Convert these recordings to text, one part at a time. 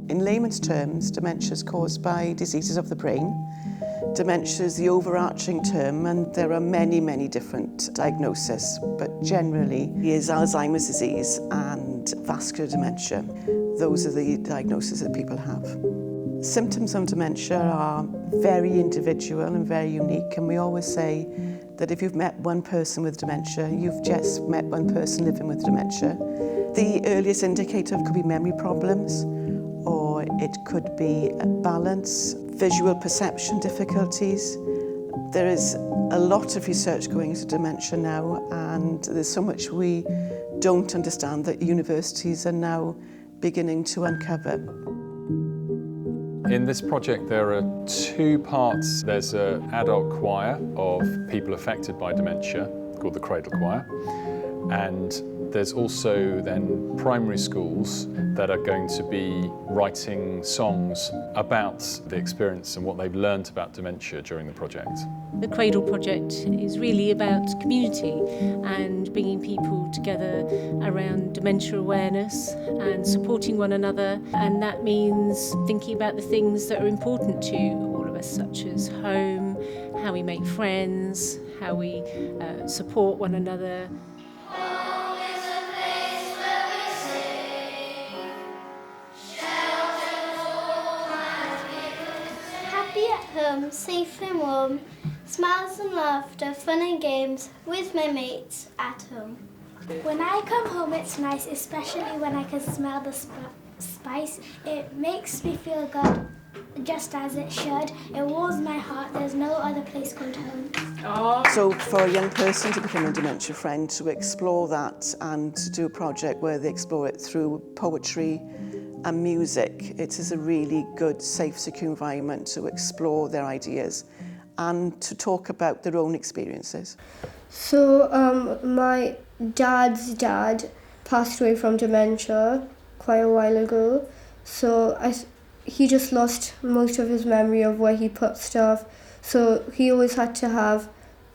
In layman's terms, dementia is caused by diseases of the brain. Dementia is the overarching term, and there are many, many different diagnoses, but generally it is Alzheimer's disease and vascular dementia. Those are the diagnoses that people have. Symptoms of dementia are very individual and very unique, and we always say that if you've met one person with dementia, you've just met one person living with dementia. The earliest indicator could be memory problems, or it could be balance, visual perception difficulties. There is a lot of research going into dementia now, and there's so much we don't understand that universities are now beginning to uncover. In this project there are two parts. There's an adult choir of people affected by dementia called the Cradle Choir, and there's also then primary schools that are going to be writing songs about the experience and what they've learned about dementia during the project. The Cradle Project is really about community and bringing people together around dementia awareness and supporting one another, and that means thinking about the things that are important to all of us, such as home, how we make friends, how we support one another. Safe and warm, smiles and laughter, fun and games with my mates at home. When I come home it's nice, especially when I can smell the spice. It makes me feel good, just as it should. It warms my heart, there's no other place called home. So for a young person to become a dementia friend, to explore that and to do a project where they explore it through poetry and music, it is a really good, safe, secure environment to explore their ideas and to talk about their own experiences. So my dad's dad passed away from dementia quite a while ago. So he just lost most of his memory of where he put stuff. So he always had to have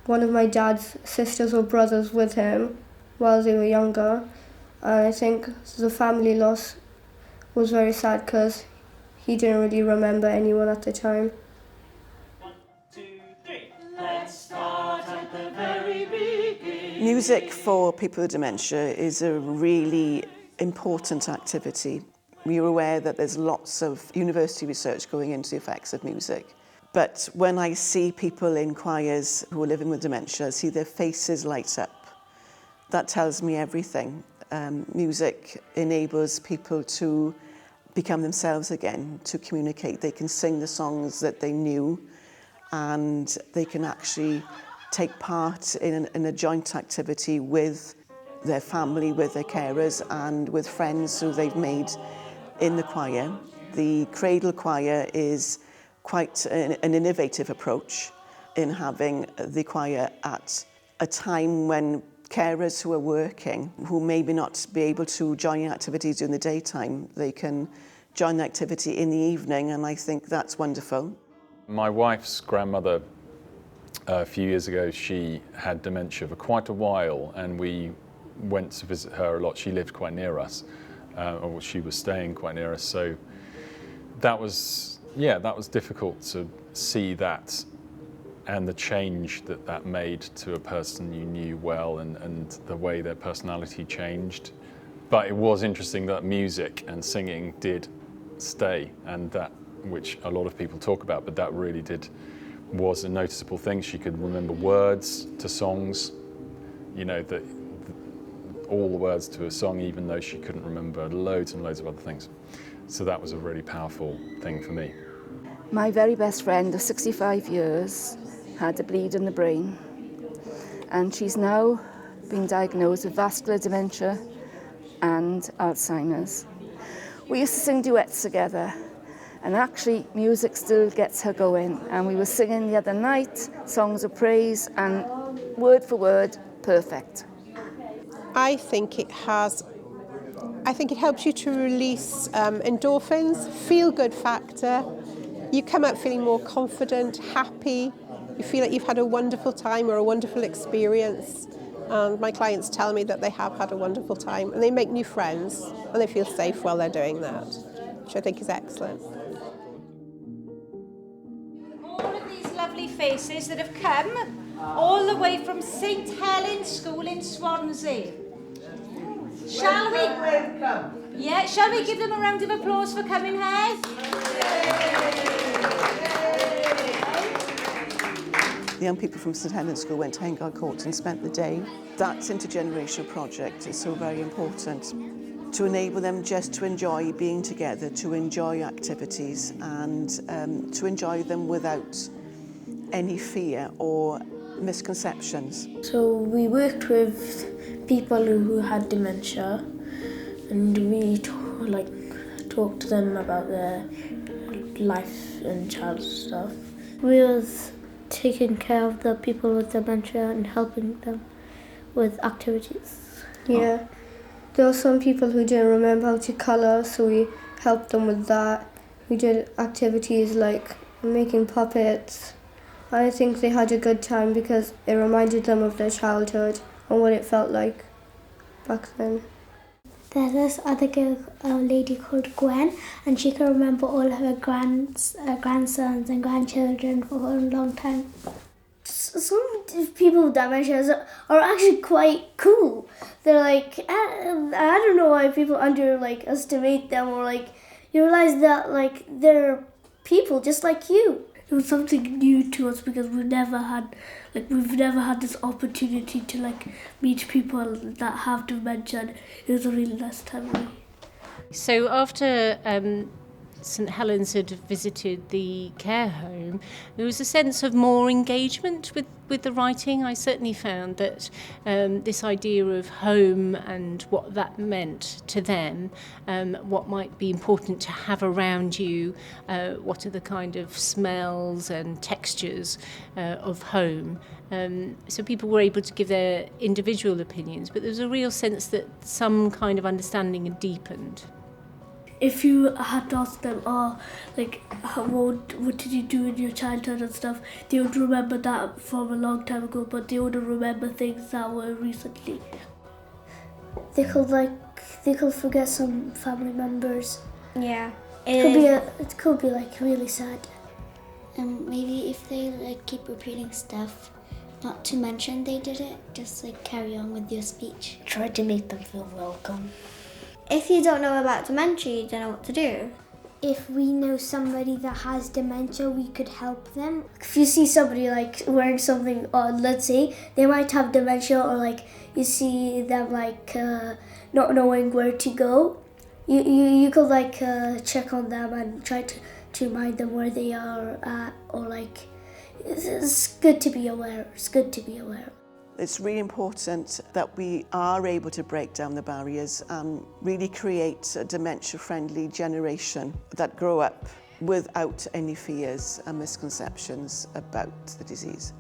one of my dad's sisters or brothers with him while they were younger. And I think the family loss was very sad because he didn't really remember anyone at the time. 1, 2, 3. Let's start at the very beginning. Music for people with dementia is a really important activity. We are aware that there's lots of university research going into the effects of music. But when I see people in choirs who are living with dementia, see their faces light up, that tells me everything. Music enables people to become themselves again, to communicate. They can sing the songs that they knew, and they can actually take part in a joint activity with their family, with their carers, and with friends who they've made in the choir. The Cradle Choir is quite an innovative approach in having the choir at a time when carers who are working, who maybe not be able to join activities during the daytime, they can join the activity in the evening, and I think that's wonderful. My wife's grandmother, a few years ago, she had dementia for quite a while, and we went to visit her a lot. She lived quite near us, or she was staying quite near us, so that was difficult to see that and the change that made to a person you knew well, and the way their personality changed. But it was interesting that music and singing did stay, and that, which a lot of people talk about, but that really was a noticeable thing. She could remember words to songs, you know, all the words to a song, even though she couldn't remember loads and loads of other things. So that was a really powerful thing for me. My very best friend of 65 years had a bleed in the brain, and she's now been diagnosed with vascular dementia and Alzheimer's. We used to sing duets together, and actually music still gets her going, and we were singing the other night songs of praise, and word for word, perfect. I think it helps you to release endorphins, feel-good factor. You come out feeling more confident, happy. You feel like you've had a wonderful time or a wonderful experience. and my clients tell me that they have had a wonderful time and they make new friends and they feel safe while they're doing that, which I think is excellent. All of these lovely faces that have come all the way from St Helens School in Swansea. Shall we? Yeah, shall we give them a round of applause for coming here? The young people from St Helens School went to Hengar Court and spent the day. That intergenerational project is so very important to enable them just to enjoy being together, to enjoy activities and to enjoy them without any fear or misconceptions. So we worked with people who had dementia, and we talked to them about their life and child stuff. We was taking care of the people with dementia and helping them with activities. Yeah. There were some people who didn't remember how to colour, so we helped them with that. We did activities like making puppets. I think they had a good time because it reminded them of their childhood and what it felt like back then. There's this other girl, a lady called Gwen, and she can remember all her grandsons and grandchildren for a long time. Some people with dementia are actually quite cool. They're like, I don't know why people underestimate them, or you realize that they're people just like you. It was something new to us because we've never had this opportunity to meet people that have dementia. It was a really nice time. So after St Helens had visited the care home, there was a sense of more engagement with the writing. I certainly found that this idea of home and what that meant to them, what might be important to have around you, what are the kind of smells and textures of home. So people were able to give their individual opinions, but there was a real sense that some kind of understanding had deepened. If you had to ask them, what did you do in your childhood and stuff, they would remember that from a long time ago, but they wouldn't remember things that were recently. They could forget some family members. Yeah. It could be really sad. And maybe if they keep repeating stuff, not to mention they did it, just carry on with your speech. Try to make them feel welcome. If you don't know about dementia, you don't know what to do. If we know somebody that has dementia, we could help them. If you see somebody wearing something odd, let's say they might have dementia, or you see them not knowing where to go, you could check on them and try to remind them where they are at, or it's good to be aware. It's good to be aware. It's really important that we are able to break down the barriers and really create a dementia-friendly generation that grow up without any fears and misconceptions about the disease.